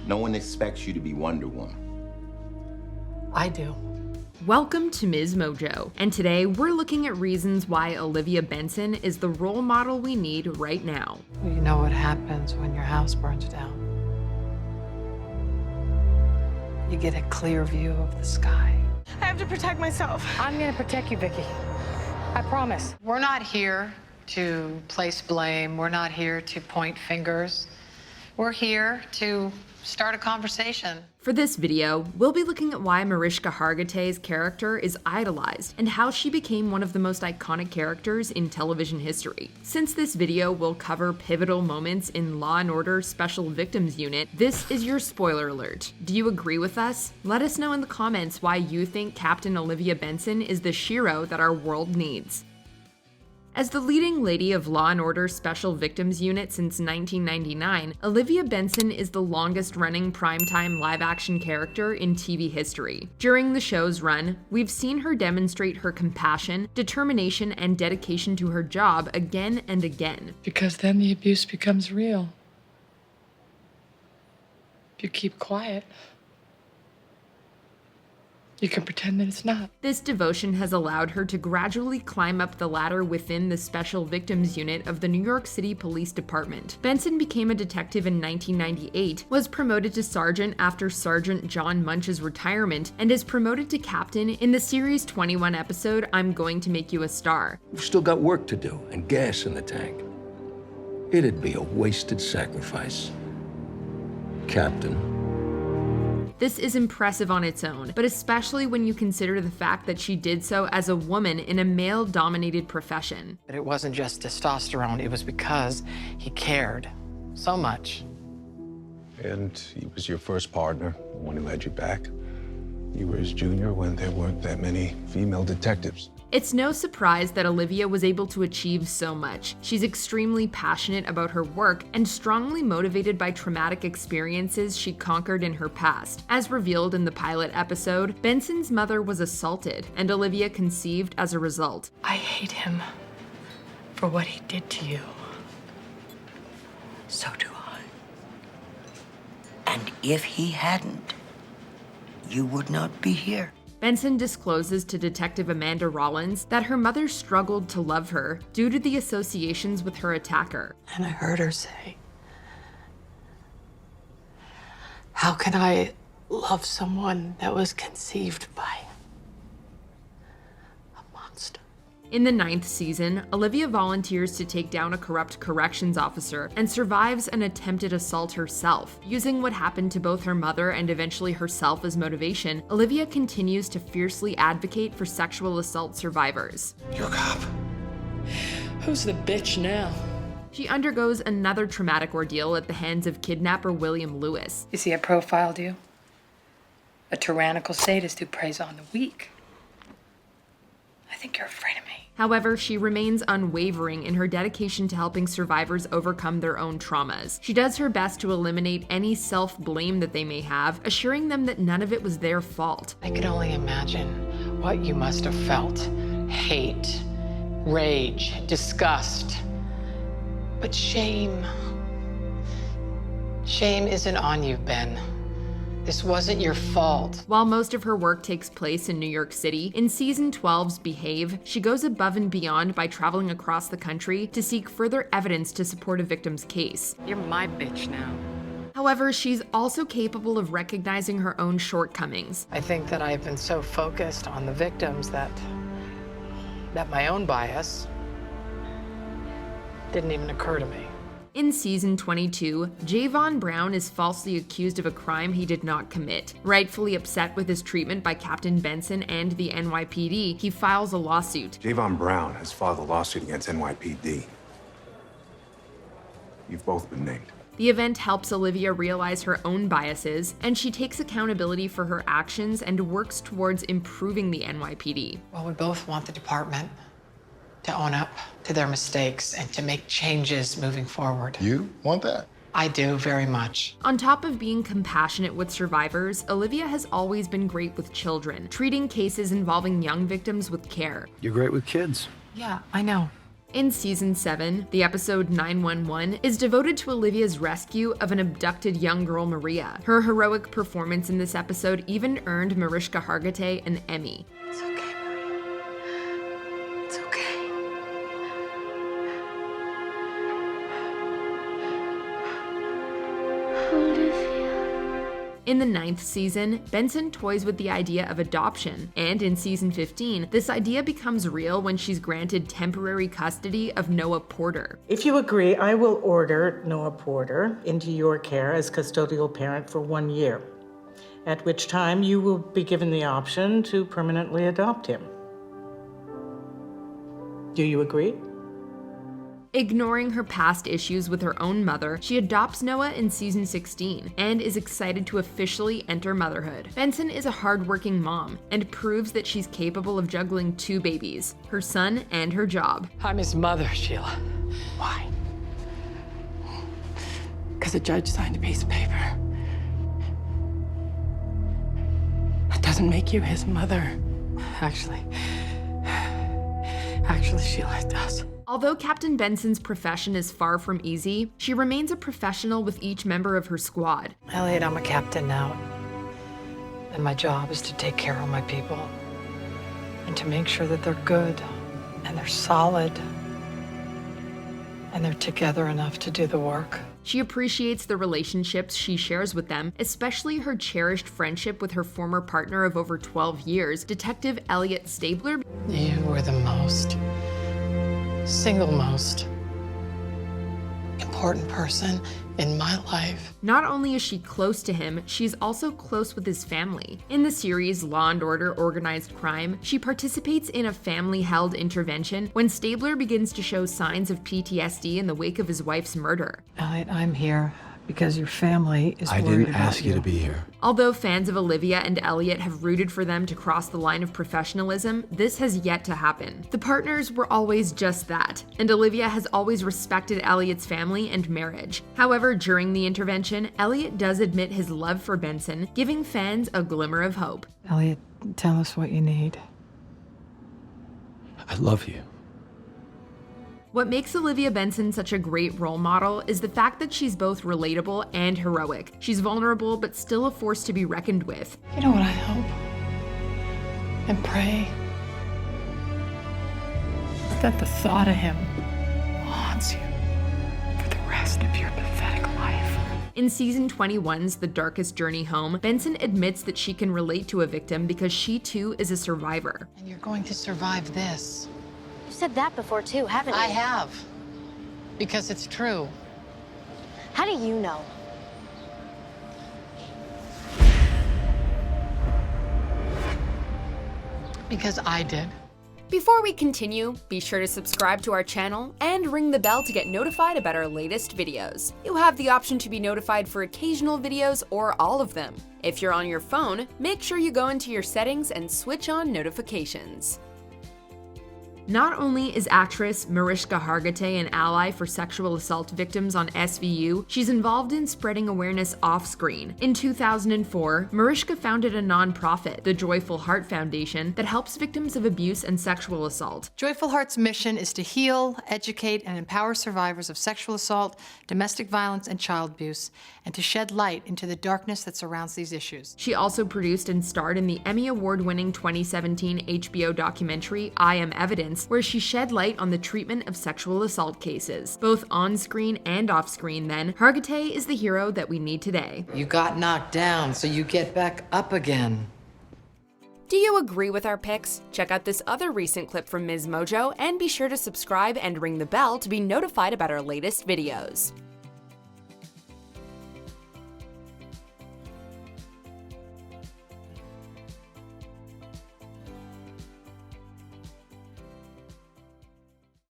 No one expects you to be Wonder Woman. I do. Welcome to MsMojo, and today we're looking at reasons why Olivia Benson is the role model we need right now. You know what happens when your house burns down. You get a clear view of the sky. I have to protect myself. I'm gonna protect you, Vicky. I promise. We're not here to place blame. We're not here to point fingers. We're here to start a conversation. For this video, we'll be looking at why Mariska Hargitay's character is idolized and how she became one of the most iconic characters in television history. Since this video will cover pivotal moments in Law & Order Special Victims Unit, this is your spoiler alert. Do you agree with us? Let us know in the comments why you think Captain Olivia Benson is the Shiro that our world needs. As the leading lady of Law & Order Special Victims Unit since 1999, Olivia Benson is the longest-running primetime live-action character in TV history. During the show's run, we've seen her demonstrate her compassion, determination, and dedication to her job again and again. Because then the abuse becomes real. If you keep quiet, you can pretend that it's not. This devotion has allowed her to gradually climb up the ladder within the Special Victims Unit of the New York City Police Department. Benson became a detective in 1998, was promoted to sergeant after Sergeant John Munch's retirement, and is promoted to captain in the series 21 episode I'm Going to Make You a Star. We've still got work to do and gas in the tank. It'd be a wasted sacrifice, Captain. This is impressive on its own, but especially when you consider the fact that she did so as a woman in a male-dominated profession. But it wasn't just testosterone, it was because he cared so much. And he was your first partner, the one who had you back. You were his junior when there weren't that many female detectives. It's no surprise that Olivia was able to achieve so much. She's extremely passionate about her work and strongly motivated by traumatic experiences she conquered in her past. As revealed in the pilot episode, Benson's mother was assaulted, and Olivia conceived as a result. I hate him for what he did to you. So do I. And if he hadn't, you would not be here. Benson discloses to Detective Amanda Rollins that her mother struggled to love her due to the associations with her attacker. And I heard her say, "How can I love someone that was conceived by a monster?" In the 9th season, Olivia volunteers to take down a corrupt corrections officer and survives an attempted assault herself. Using what happened to both her mother and eventually herself as motivation, Olivia continues to fiercely advocate for sexual assault survivors. You're a cop. Who's the bitch now? She undergoes another traumatic ordeal at the hands of kidnapper William Lewis. You see, I profiled you. A tyrannical sadist who preys on the weak. I think you're afraid of me. However, she remains unwavering in her dedication to helping survivors overcome their own traumas. She does her best to eliminate any self-blame that they may have, assuring them that none of it was their fault. I could only imagine what you must have felt. Hate, rage, disgust. But shame. Shame isn't on you, Ben. This wasn't your fault. While most of her work takes place in New York City, in Season 12's Behave, she goes above and beyond by traveling across the country to seek further evidence to support a victim's case. You're my bitch now. However, she's also capable of recognizing her own shortcomings. I think that I've been so focused on the victims that my own bias didn't even occur to me. In Season 22, Javon Brown is falsely accused of a crime he did not commit. Rightfully upset with his treatment by Captain Benson and the NYPD, he files a lawsuit. Javon Brown has filed a lawsuit against NYPD. You've both been named. The event helps Olivia realize her own biases, and she takes accountability for her actions and works towards improving the NYPD. Well, we both want the department to own up to their mistakes and to make changes moving forward. You want that? I do, very much. On top of being compassionate with survivors, Olivia has always been great with children, treating cases involving young victims with care. You're great with kids. Yeah, I know. In season 7, the episode 911 is devoted to Olivia's rescue of an abducted young girl, Maria. Her heroic performance in this episode even earned Mariska Hargitay an Emmy. It's okay, Maria. It's okay. In the 9th season, Benson toys with the idea of adoption, and in season 15, this idea becomes real when she's granted temporary custody of Noah Porter. If you agree, I will order Noah Porter into your care as custodial parent for 1 year, at which time you will be given the option to permanently adopt him. Do you agree? Ignoring her past issues with her own mother, she adopts Noah in season 16 and is excited to officially enter motherhood. Benson is a hardworking mom and proves that she's capable of juggling 2 babies, her son and her job. I'm his mother, Sheila. Why? Because a judge signed a piece of paper. That doesn't make you his mother. Actually, Sheila, it does. Although Captain Benson's profession is far from easy, she remains a professional with each member of her squad. Elliot, I'm a captain now. And my job is to take care of my people. And to make sure that they're good, and they're solid, and they're together enough to do the work. She appreciates the relationships she shares with them, especially her cherished friendship with her former partner of over 12 years, Detective Elliot Stabler. You were the single most important person in my life. Not only is she close to him, she's also close with his family. In the series Law & Order Organized Crime, she participates in a family-held intervention when Stabler begins to show signs of PTSD in the wake of his wife's murder. Elliot, I'm here because your family is worried about you. I didn't ask you to be here. Although fans of Olivia and Elliot have rooted for them to cross the line of professionalism, this has yet to happen. The partners were always just that, and Olivia has always respected Elliot's family and marriage. However, during the intervention, Elliot does admit his love for Benson, giving fans a glimmer of hope. Elliot, tell us what you need. I love you. What makes Olivia Benson such a great role model is the fact that she's both relatable and heroic. She's vulnerable, but still a force to be reckoned with. You know what I hope and pray? That the thought of him haunts you for the rest of your pathetic life. In season 21's The Darkest Journey Home, Benson admits that she can relate to a victim because she too is a survivor. And you're going to survive this. You said that before too, haven't you? I have. Because it's true. How do you know? Because I did. Before we continue, be sure to subscribe to our channel and ring the bell to get notified about our latest videos. You have the option to be notified for occasional videos or all of them. If you're on your phone, make sure you go into your settings and switch on notifications. Not only is actress Mariska Hargitay an ally for sexual assault victims on SVU, she's involved in spreading awareness off-screen. In 2004, Mariska founded a nonprofit, the Joyful Heart Foundation, that helps victims of abuse and sexual assault. Joyful Heart's mission is to heal, educate, and empower survivors of sexual assault, domestic violence, and child abuse, and to shed light into the darkness that surrounds these issues. She also produced and starred in the Emmy Award-winning 2017 HBO documentary I Am Evidence, where she shed light on the treatment of sexual assault cases. Both on-screen and off-screen then, Hargitay is the hero that we need today. You got knocked down, so you get back up again. Do you agree with our picks? Check out this other recent clip from MsMojo and be sure to subscribe and ring the bell to be notified about our latest videos.